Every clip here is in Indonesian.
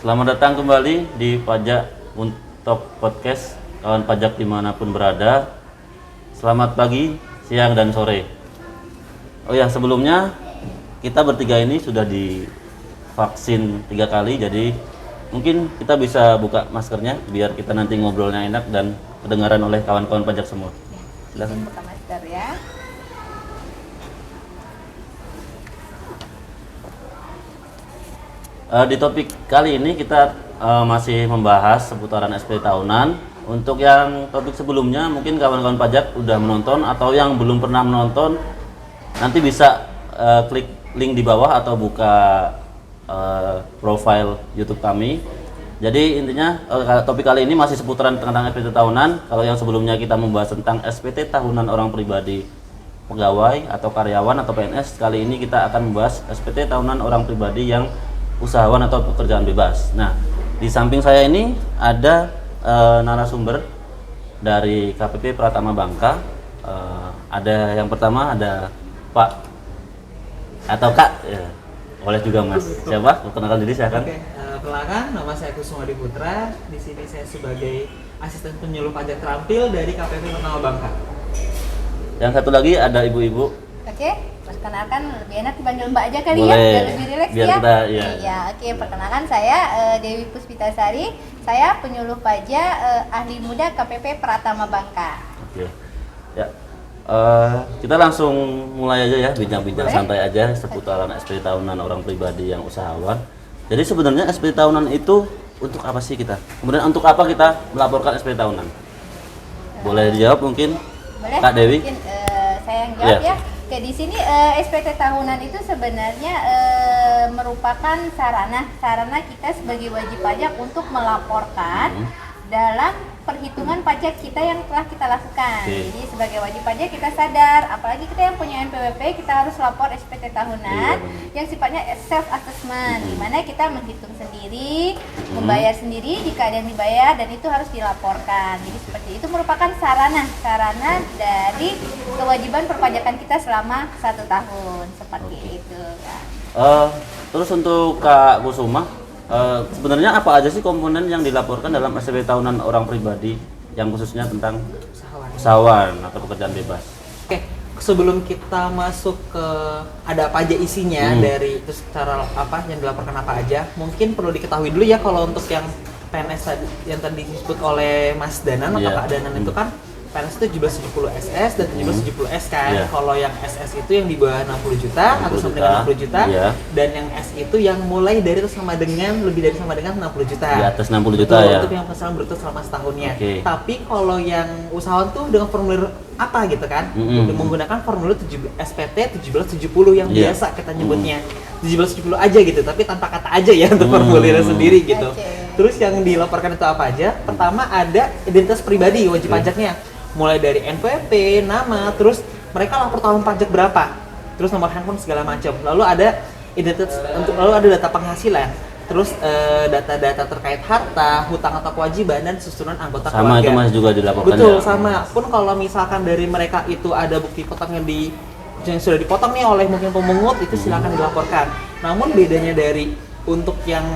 Selamat datang kembali di Pajak untuk Podcast, kawan pajak dimanapun berada. Selamat pagi, siang, dan sore. Oh ya, sebelumnya kita bertiga ini sudah divaksin 3 kali, jadi mungkin kita bisa buka maskernya biar kita nanti ngobrolnya enak dan kedengaran oleh kawan-kawan pajak semua. Silakan. Buka masker ya. Di topik kali ini kita masih membahas seputaran SPT tahunan. Untuk yang topik sebelumnya mungkin kawan-kawan pajak udah menonton, atau yang belum pernah menonton nanti bisa klik link di bawah atau buka profile YouTube kami. Jadi intinya topik kali ini masih seputaran tentang SPT tahunan. Kalau yang sebelumnya kita membahas tentang SPT tahunan orang pribadi, pegawai atau karyawan atau PNS, kali ini kita akan membahas SPT tahunan orang pribadi yang usahawan atau pekerjaan bebas. Nah, di samping saya ini ada narasumber dari KPP Pratama Bangka. Ada yang pertama ada Pak atau Kak, ya, boleh juga Mas. Siapa? Perkenalkan diri silakan. Oke, perkenalkan, nama saya Kusuma Diputra. Di sini saya sebagai asisten penyuluh pajak terampil dari KPP Pratama Bangka. Yang satu lagi ada ibu-ibu. Oke, perkenalkan, lebih enak dipanggil Mbak aja kali Boleh. ya, biar lebih rileks Biar ya. kita, ya. Iya, oke, perkenalkan saya Dewi Puspitasari. Saya penyuluh pajak ahli muda KPP Pratama Bangka. Oke. Ya. Kita langsung mulai aja ya, bincang-bincang Boleh. santai aja seputaran SPT tahunan orang pribadi yang usahawan. Jadi sebenarnya SPT tahunan itu untuk apa sih kita? Kemudian untuk apa kita melaporkan SPT tahunan? Boleh dijawab mungkin Boleh? Kak Dewi? Mungkin saya yang jawab Iya. ya. Oke, di sini SPT tahunan itu sebenarnya merupakan sarana kita sebagai wajib pajak untuk melaporkan dalam perhitungan pajak kita yang telah kita lakukan. Oke. Jadi sebagai wajib pajak kita sadar, apalagi kita yang punya NPWP, kita harus lapor SPT tahunan Iya, benar. yang sifatnya self assessment, di mana kita menghitung sendiri, membayar sendiri jika ada yang dibayar, dan itu harus dilaporkan. Jadi seperti itu merupakan sarana dari kewajiban perpajakan kita selama 1 tahun, seperti Oke. itu. Terus untuk Kak Kusuma, sebenarnya apa aja sih komponen yang dilaporkan dalam SPT tahunan orang pribadi yang khususnya tentang usahawan atau pekerjaan bebas? Oke, sebelum kita masuk ke ada apa aja isinya dari terus cara apa yang dilaporkan apa aja, mungkin perlu diketahui dulu ya kalau untuk yang PNS tadi yang tadi disebut oleh Mas Danan atau Iya. Kak Danan itu kan PNS itu 1770 SS dan 1770 S kan. Iya. Kalau yang SS itu yang di bawah 60 juta atau 60 sama dengan 60 juta, Iya. dan yang S itu yang mulai dari atau sama dengan lebih dari sama dengan 60 juta. Di atas 60 juta Betul, ya. untuk yang penghasilan bruto selama setahunnya. Oke. Tapi kalau yang usahawan tuh dengan formulir apa gitu kan? Udah menggunakan formulir SPT 1770 yang Iya. biasa kita nyebutnya. 1770 aja gitu, tapi tanpa kata aja ya untuk formulirnya sendiri gitu. Oke. Terus yang dilaporkan itu apa aja? Pertama ada identitas pribadi wajib pajaknya. Mulai dari NPWP, nama, terus mereka lapor tahun pajak berapa, terus nomor handphone segala macam. Lalu ada identitas lalu ada data penghasilan, terus data-data terkait harta, hutang atau kewajiban, dan susunan anggota Sama keluarga. itu masih juga dilaporkan. Betul, ya? sama. Pun kalau misalkan dari mereka itu ada bukti potong yang sudah dipotong nih oleh mungkin pemungut, itu silakan dilaporkan. Namun bedanya dari untuk yang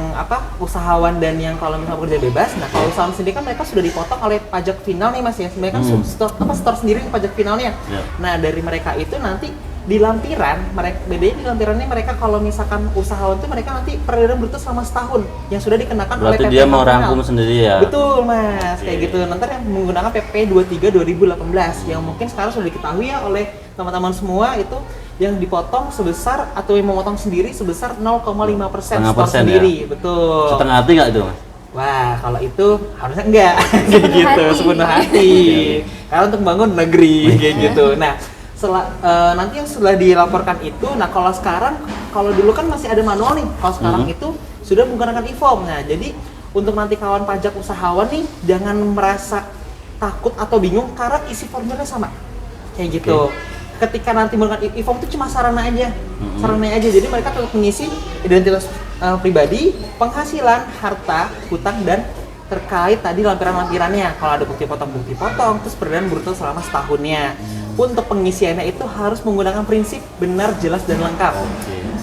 usahawan dan yang kalau misalnya pekerja bebas, nah kalau usahawan sendiri kan mereka sudah dipotong oleh pajak final nih Mas ya, mereka kan store sendiri pajak finalnya. Ya. Nah dari mereka itu nanti di lampiran, bedanya di lampirannya mereka kalau misalkan usahawan itu mereka nanti peredaran bruto selama setahun yang sudah dikenakan oleh Berarti PP dia mau final. rangkum sendiri ya? Betul Mas, kayak Oke. gitu. Nanti yang menggunakan PP 23 2018 yang mungkin sekarang sudah diketahui ya oleh teman-teman semua, itu yang dipotong sebesar atau yang memotong sendiri sebesar 0,5% Setengah store persen sendiri, betul. Setengah hati nggak itu Mas? Wah, kalau itu harusnya enggak kayak Sepenuh gitu, hati. sepenuh hati. Karena untuk membangun negeri kayak gitu. Nah, nanti yang setelah dilaporkan itu, nah kalau dulu kan masih ada manual nih. Kalau sekarang itu sudah menggunakan e-form. Nah, jadi untuk nanti kawan pajak usahawan nih jangan merasa takut atau bingung karena isi formulirnya sama. Kayak gitu. Ketika nanti menggunakan e-form itu cuma sarana aja. Jadi mereka tetap mengisi identitas pribadi, penghasilan, harta, hutang, dan terkait tadi lampiran-lampirannya. Kalau ada bukti potong, terus peredaran bruto selama setahunnya. Untuk pengisiannya itu harus menggunakan prinsip benar, jelas, dan lengkap.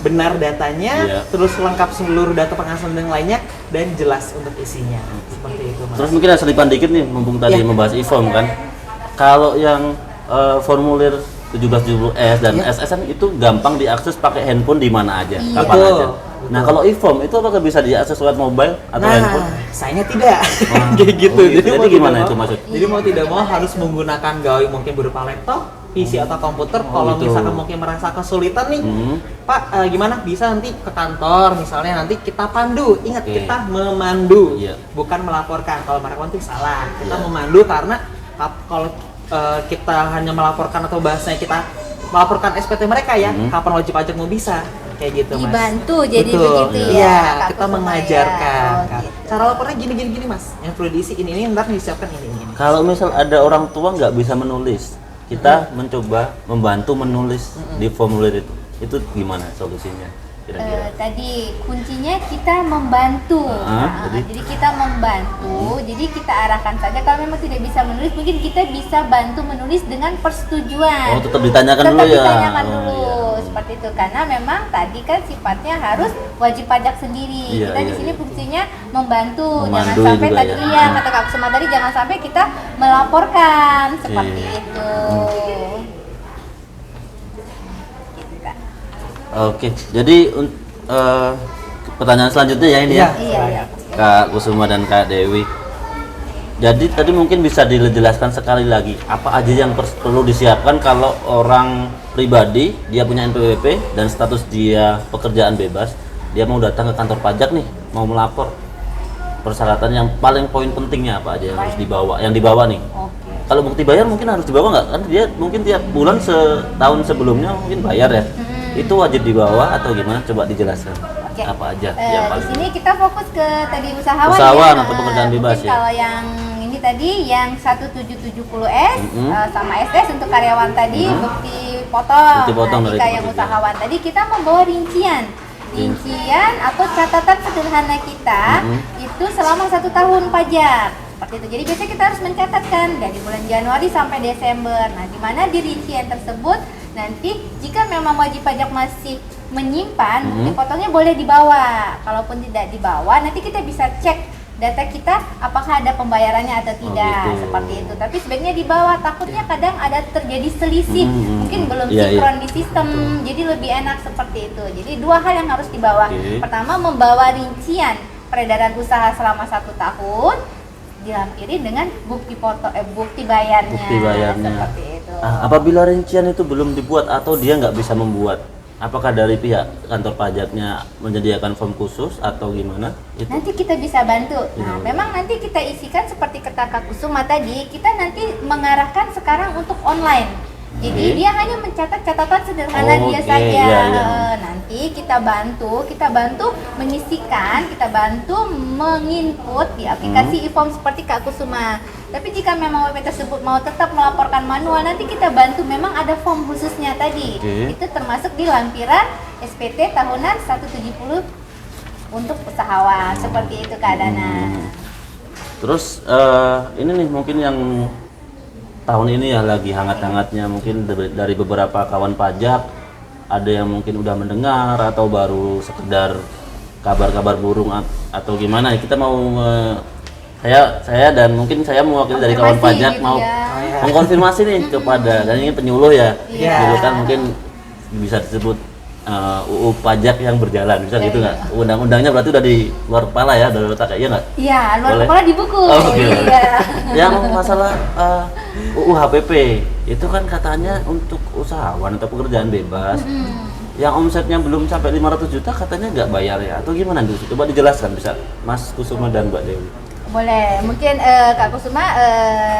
benar datanya, Iya. terus lengkap seluruh data penghasilan dan lainnya, dan jelas untuk isinya. Seperti itu, Mas. Terus mungkin ada selipan dikit nih, mumpung tadi Iya. membahas e-form kan. Kalau yang formulir 1770S dan Iya. SSN itu gampang diakses pakai handphone di mana aja, Iya. kapan Betul, aja. betul. Nah, kalau e-form itu apakah bisa diakses lewat mobile atau handphone? sayangnya tidak. Wah, Kayak gitu. oh gitu. Jadi mau gimana tidak itu mau- maksud? Jadi mau tidak mau harus menggunakan gawai mungkin berupa laptop, PC atau komputer. Oh, Kalau gitu. misalkan mungkin merasa kesulitan nih, Hmm. Pak, gimana bisa nanti ke kantor misalnya nanti kita pandu. Ingat, Oke. kita memandu, Iya. bukan melaporkan. Kalau melaporkan itu salah. Kita Iya. memandu karena kalau kita hanya melaporkan atau bahasanya kita melaporkan SPT mereka ya, Hmm. kapan wajib pajak mau bisa kayak gitu, Mas. Dibantu jadi Betul. begitu ya, Iya, Kak kita Kusuma mengajarkan. ya. Oh, Kak. gitu. Cara lapornya gini Mas, yang perlu diisi ini ntar disiapkan ini. Kalau misal ada orang tua nggak bisa menulis, kita mencoba membantu menulis di formulir itu gimana solusinya kira-kira? Tadi kuncinya kita membantu. Ah, jadi kita membantu. Jadi kita arahkan saja. Kalau memang tidak bisa menulis, mungkin kita bisa bantu menulis dengan persetujuan. Oh, tetap ditanyakan Tetap dulu ya. ditanyakan Oh, dulu iya. seperti itu. Karena memang tadi kan sifatnya harus wajib pajak sendiri. Iya, Kita di iya, sini iya. fungsinya membantu. Jangan Memandu sampai juga tadi ya. iya kata Kak Kusuma tadi jangan sampai kita melaporkan seperti Iya. itu. Gitu, Kak. Oke, jadi pertanyaan selanjutnya ya ini ya, Iya, iya. Kak Kusuma dan Kak Dewi. Jadi tadi mungkin bisa dijelaskan sekali lagi apa aja yang perlu disiapkan kalau orang pribadi dia punya NPWP dan status dia pekerjaan bebas, dia mau datang ke kantor pajak nih, mau melapor. Persyaratan yang paling poin pentingnya apa aja yang harus dibawa? Yang dibawa nih. Oke. Kalau bukti bayar mungkin harus dibawa nggak? Kan dia mungkin tiap bulan setahun sebelumnya mungkin bayar ya. Itu wajib dibawa atau gimana? Coba dijelaskan. Oke. Apa aja Di yang paling sini kita fokus ke tadi usahawan, Usahawan ya. atau pekerjaan bebas Mungkin ya. Kalau yang ini tadi yang 1770S Mm-mm. sama SS untuk karyawan tadi bukti potong. Bukti potong Nah, dari jika yang pekerja. usahawan tadi kita membawa rincian atau catatan sederhana kita itu selama 1 tahun pajak. Seperti itu. Jadi biasanya kita harus mencatatkan dari bulan Januari sampai Desember. Nah, di mana di rincian tersebut nanti jika memang wajib pajak masih menyimpan, bukti potongnya boleh dibawa. Kalaupun tidak dibawa, nanti kita bisa cek data kita apakah ada pembayarannya atau tidak, gitu. seperti itu. Tapi sebaiknya dibawa, takutnya kadang ada terjadi selisih, mungkin belum Iya, sinkron di sistem, jadi lebih enak seperti itu. Jadi 2 hal yang harus dibawa. Oke. Pertama, membawa rincian peredaran usaha selama 1 tahun, dilampiri dengan bukti bayarnya. bukti bayarnya? Seperti itu. Apabila rincian itu belum dibuat atau dia nggak bisa membuat, apakah dari pihak kantor pajaknya menyediakan form khusus atau gimana? Itu. Nanti kita bisa bantu. Nah, Iya. memang nanti kita isikan seperti kata Kak Kusuma tadi, kita nanti mengarahkan sekarang untuk online. Jadi Oke. dia hanya mencatat catatan sederhana Oh, dia oke. saja. Iya, iya. Nanti kita bantu mengisikan, kita bantu menginput di aplikasi e-form seperti Kak Kusuma. Tapi jika memang WP tersebut mau tetap melaporkan manual, nanti kita bantu. Memang ada form khususnya tadi. Oke. Itu termasuk di lampiran SPT tahunan 170 untuk usahawan. Seperti itu keadaannya. Terus ini nih mungkin yang tahun ini ya lagi hangat-hangatnya mungkin dari beberapa kawan pajak ada yang mungkin udah mendengar atau baru sekedar kabar-kabar burung atau gimana. Kita mau saya dan mungkin saya mewakili dari kawan Konfirmasi pajak gitu mau ya. mengkonfirmasi nih kepada dan ini penyuluh ya. Iya. Penyuluh kan mungkin bisa disebut UU pajak yang berjalan bisa Iya, gitu iya. nggak? Undang-undangnya berarti udah di luar kepala ya, dari otak iya nggak? Iya, luar Boleh? kepala di buku. Oh, oke. Iya. Yang masalah UU HPP itu kan katanya untuk usahawan atau pekerjaan bebas yang omsetnya belum sampai 500 juta katanya nggak bayar ya atau gimana dulu? Coba dijelaskan bisa Mas Kusuma dan Mbak Dewi. Boleh, mungkin Kak Kusuma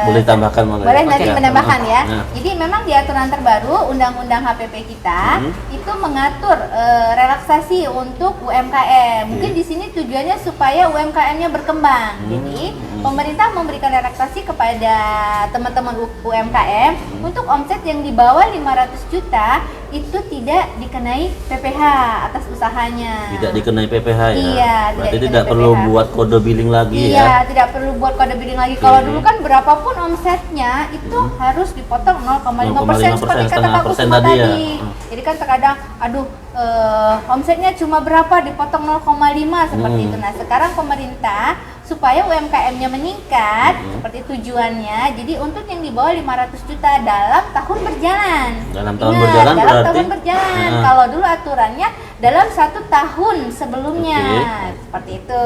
Boleh tambahkan boleh. boleh nanti Oke. menambahkan ya. Nah. Jadi memang di aturan terbaru Undang-Undang HPP kita itu mengatur relaksasi untuk UMKM. Mungkin di sini tujuannya supaya UMKM-nya berkembang. Jadi pemerintah memberikan relaksasi kepada teman-teman UMKM untuk omset yang di bawah 500 juta itu tidak dikenai PPh atas usahanya. Tidak dikenai PPh ya. Iya, Berarti tidak tidak dikenai perlu PPh. buat kode billing lagi Iya, ya. tidak perlu buat kode billing lagi. Oke. Kalau dulu kan berapapun omsetnya itu harus dipotong 0,5% seperti kata setengah Kak persen Kusuma tadi ya. Jadi kan terkadang aduh omsetnya cuma berapa dipotong 0,5 seperti itu. Nah, sekarang pemerintah supaya UMKM-nya meningkat seperti tujuannya. Jadi untuk yang di bawah 500 juta dalam tahun berjalan. Dalam tahun Ingat, berjalan dalam berarti? tahun berjalan. Nah. Kalau dulu aturannya dalam 1 tahun sebelumnya. Oke. Seperti itu.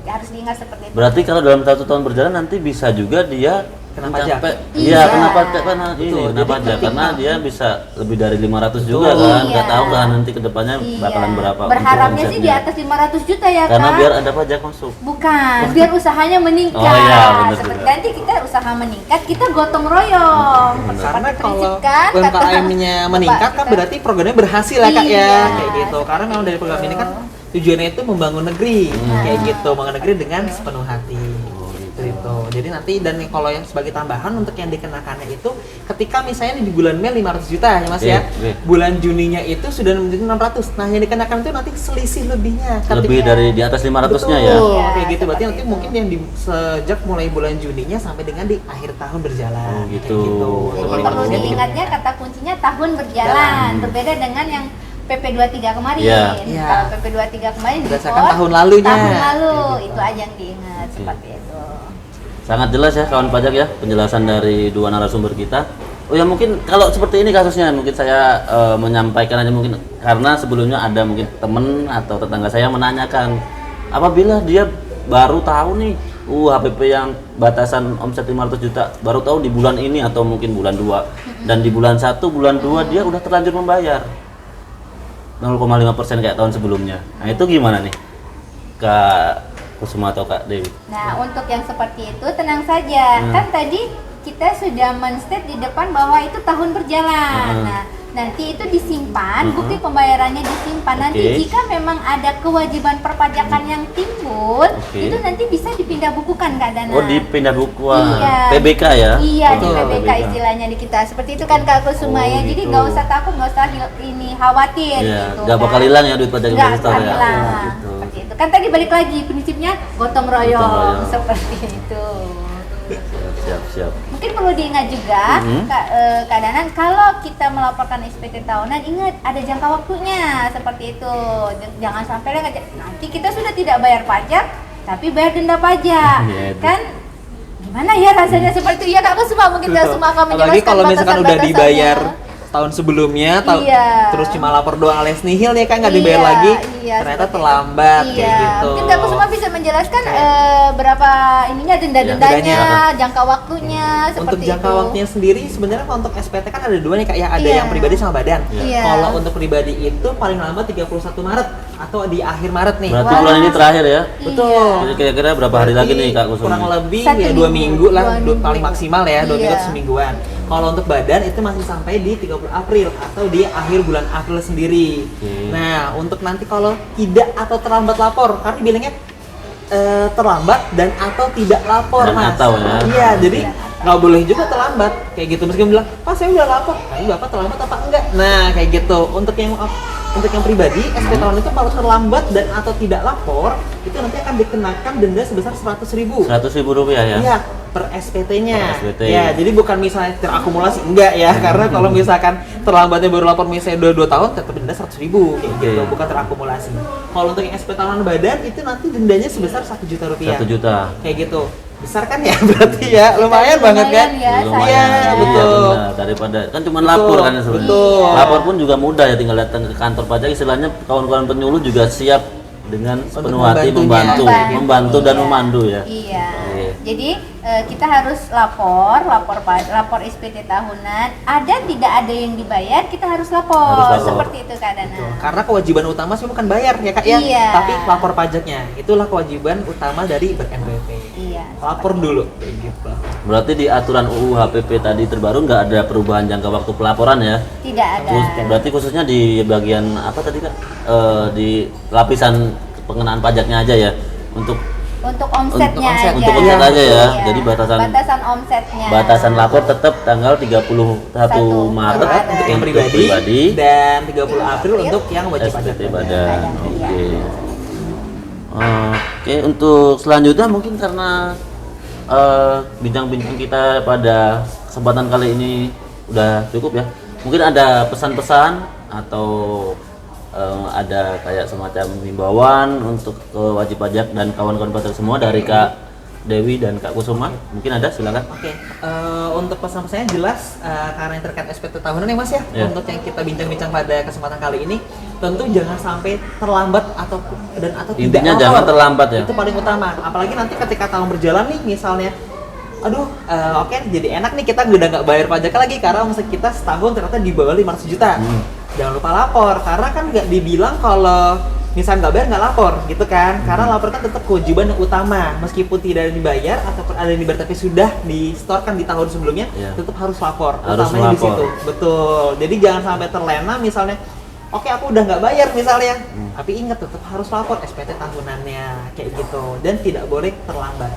Harus diingat seperti itu. Berarti kalau dalam 1 tahun berjalan nanti bisa juga dia Kena pajak. Iya. Iya, kena pajak karena ini Betul. kena Jadi pajak ketika- karena dia bisa lebih dari 500 juga Betul. kan. Nggak Iya. tahu kan nanti kedepannya bakalan berapa. untuk Berharapnya sih di omsetnya. atas 500 juta ya Karena Kak. biar ada pajak masuk. Bukan, biar usahanya meningkat. Oh iya, bener Seperti juga. nanti kita usaha meningkat, kita gotong royong. Bener. Karena Seperti kalau prinsip kan, kata UMKM-nya meningkat kan Bapak kita. berarti programnya berhasil ya Kak ya, Iya, kayak gitu. Karena memang dari program ini kan tujuannya itu membangun negeri, kayak gitu, membangun negeri dengan sepenuh hati. Gitu. Jadi nanti dan kalau yang sebagai tambahan untuk yang dikenakannya itu ketika misalnya di bulan Mei 500 juta ya Mas Oke, ya. oke. Bulan Juninya itu sudah menjadi 600. Nah, yang dikenakan itu nanti selisih lebihnya. Lebih dari di atas 500-nya ya. Betul, Iya, kayak gitu. Berarti seperti nanti itu. mungkin yang di sejak mulai bulan Juninya sampai dengan di akhir tahun berjalan. Oh, gitu. Kayak gitu. Jadi Paling perlu bagusnya diingatnya kata kuncinya tahun berjalan. Berbeda dengan yang PP23 kemarin. Iya. Iya. Kalau PP23 kemarin Berdasarkan diskon tahun lalunya. Tahun lalu Kayak gitu. itu aja yang diingat Oke. seperti itu. Sangat jelas ya kawan pajak ya penjelasan dari dua narasumber kita. Oh ya mungkin kalau seperti ini kasusnya mungkin saya menyampaikan aja mungkin karena sebelumnya ada mungkin temen atau tetangga saya menanyakan apabila dia baru tahu nih HPP yang batasan omset 500 juta baru tahu di bulan ini atau mungkin bulan 2 dan di bulan 1 bulan 2 dia udah terlanjur membayar 0,5% kayak tahun sebelumnya. Nah itu gimana nih Kak Kusuma atau Kak Dewi? Nah, untuk yang seperti itu tenang saja. Kan tadi kita sudah men-state di depan bahwa itu tahun berjalan. Nah, nanti itu disimpan, bukti pembayarannya disimpan. Nanti Oke. jika memang ada kewajiban perpajakan yang timbul, Oke. itu nanti bisa dipindah bukukan Kak Dana. Oh di pindah bukuan Iya. PBK ya? Iya, di Betul, PBK istilahnya di kita. Seperti itu kan Kak Kusuma Oh, ya. Jadi gitu. nggak usah takut, nggak usah ini khawatir Iya, gitu. nggak bakal kan. hilang ya duit pajak Nggak investor akan ya? hilang. Oh, gitu. Seperti itu. Kan tadi balik lagi prinsipnya gotong royong, Gotong royong. seperti itu. Siap. Mungkin perlu diingat juga Mhm. Kak Danan, kalau kita melaporkan SPT tahunan, ingat ada jangka waktunya seperti itu. Jangan sampai nanti kita sudah tidak bayar pajak tapi bayar denda pajak. Iya, itu. Kan gimana ya rasanya seperti itu ya Kak Kusuma, mungkin Kak Betul. Kusuma akan menjelaskan Apalagi kalau misalkan udah batasan-batasannya. dibayar tahun sebelumnya, Iya. terus cuma lapor doang alias nihil ya kan nggak dibayar Iya, lagi, iya, ternyata seperti terlambat itu. kayak Iya. gitu. Mungkin Kak Kusuma bisa menjelaskan berapa ininya dendanya. denda-dendanya, jangka waktunya Untuk seperti jangka itu. waktunya sendiri sebenarnya kalau untuk SPT kan ada dua nih Kak ya, ada Iya. yang pribadi sama badan. Iya. Kalau untuk pribadi itu paling lambat 31 Maret atau di akhir Maret nih. Berarti Wah. bulan ini terakhir ya? Betul. Jadi kira-kira berapa hari lagi nih Kak Kusuma? Kurang lebih Satu ya 2 minggu. minggu lah, Dua minggu. paling maksimal ya, 2 Iya. minggu atau semingguan. Kalau untuk badan itu masih sampai di 30 April atau di akhir bulan April sendiri. Oke. Nah, untuk nanti kalau tidak atau terlambat lapor, karena bilangnya terlambat dan atau tidak lapor, Dan Mas. atau ya. Iya, jadi nggak boleh juga terlambat kayak gitu. Meskipun bilang, "Pak, saya udah lapor." Tapi Bapak terlambat apa enggak? Nah, kayak gitu. Untuk yang pribadi, SPT tahunan itu kalau terlambat dan atau tidak lapor, itu nanti akan dikenakan denda sebesar 100.000. 100.000 rupiah ya? Iya, per SPT-nya. Per SPT. Ya, jadi bukan misalnya terakumulasi, enggak ya. Karena kalau misalkan terlambatnya baru lapor misalnya 2 tahun, tetap denda 100.000 kayak Oke. gitu, bukan terakumulasi. Kalau untuk yang SPT tahunan badan itu nanti dendanya sebesar 1 juta rupiah. 1 juta. Kayak gitu. Besar kan ya berarti ya, lumayan banget kan? Ya, Lumayan. Iya, sayang. betul. benar. Daripada kan cuma lapor kan sebenarnya. betul. Lapor pun juga mudah ya, tinggal datang ke kantor pajak. Istilahnya kawan-kawan penyuluh juga siap dengan sepenuh hati membantu, membantunya. membantu dan Iya. memandu ya. Iya. Iya. Jadi kita harus lapor SPT tahunan. Ada tidak ada yang dibayar, kita harus lapor. Harus lapor. Seperti itu Kak Dana. Karena kewajiban utama sih bukan bayar ya Kak ya, Iya. tapi lapor pajaknya. Itulah kewajiban utama dari ber-NPWP. Iya. Lapor dulu kayak gitu. Berarti di aturan UU HPP tadi terbaru nggak ada perubahan jangka waktu pelaporan ya? Tidak ada. Berarti khususnya di bagian apa tadi Kak? Di lapisan pengenaan pajaknya aja ya. Untuk Untuk omsetnya omset. aja. Untuk omset aja ya. Iya. Jadi batasan omsetnya. batasan lapor tetap tanggal 31 Maret Maret untuk yang untuk pribadi, dan 30 April untuk yang wajib pajak. SPT Badan. Iya. Oke. Oke, untuk selanjutnya mungkin karena bincang-bincang kita pada kesempatan kali ini udah cukup ya. Mungkin ada pesan-pesan atau ada kayak semacam himbauan untuk wajib pajak dan kawan-kawan pajak semua dari Kak Dewi dan Kak Kusuma. Mungkin ada, silakan. Oke, untuk pesan-pesannya jelas karena yang terkait SPT tahunan ya Mas ya. Iya. Untuk yang kita bincang-bincang pada kesempatan kali ini, tentu jangan sampai terlambat atau tidak Intinya lapor. jangan terlambat ya. Itu paling utama. Apalagi nanti ketika tahun berjalan nih, misalnya, aduh, oke, jadi enak nih kita udah nggak bayar pajak lagi karena omset kita setahun ternyata di bawah 500 juta. Jangan lupa lapor karena kan nggak dibilang kalau misalnya nggak bayar nggak lapor gitu kan, karena lapor kan tetap kewajiban yang utama meskipun tidak ada dibayar ataupun ada yang dibayar tapi sudah disetorkan di tahun sebelumnya, Iya. tetap harus lapor. Harus utamanya di melapor. situ. Betul, jadi jangan sampai terlena misalnya oke aku udah nggak bayar misalnya, tapi ingat tetap harus lapor SPT tahunannya kayak gitu, dan tidak boleh terlambat,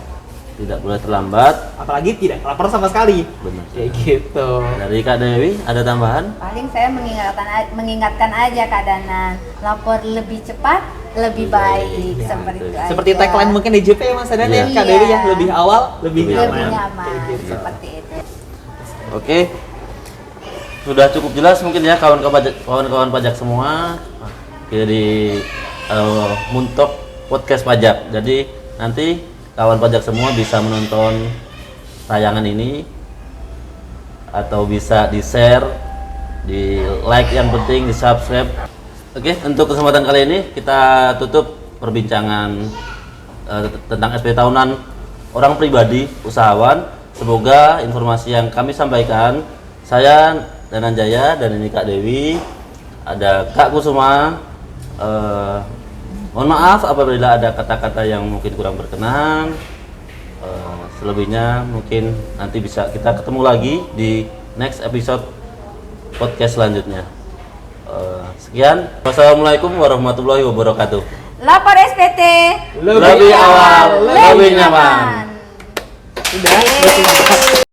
Tidak boleh terlambat. apalagi tidak lapor sama sekali. Benar. Kayak gitu. Dari Kak Dewi ada tambahan? Paling saya mengingatkan aja Kak Danan, lapor lebih cepat, lebih baik. Ya, seperti itu seperti aja. tagline mungkin di JP ya Mas Adan ya, Iya. Kak Dewi ya, lebih awal lebih Lebih nyaman. lebih nyaman, Kayak gitu. seperti itu. Oke. Sudah cukup jelas mungkin ya kawan-kawan pajak semua. Jadi Muntok Podcast Pajak. Jadi nanti kawan pajak semua bisa menonton tayangan ini atau bisa di-share, di-like, yang penting di-subscribe. Oke, untuk kesempatan kali ini kita tutup perbincangan tentang SPT tahunan orang pribadi usahawan. Semoga informasi yang kami sampaikan, saya Danan Jaya dan ini Kak Dewi, ada Kak Kusuma, mohon maaf apabila ada kata-kata yang mungkin kurang berkenan. Selebihnya mungkin nanti bisa kita ketemu lagi di next episode podcast selanjutnya. Sekian, wassalamualaikum warahmatullahi wabarakatuh. Lapor SPT Lebih awal, lebih nyaman. Sudah.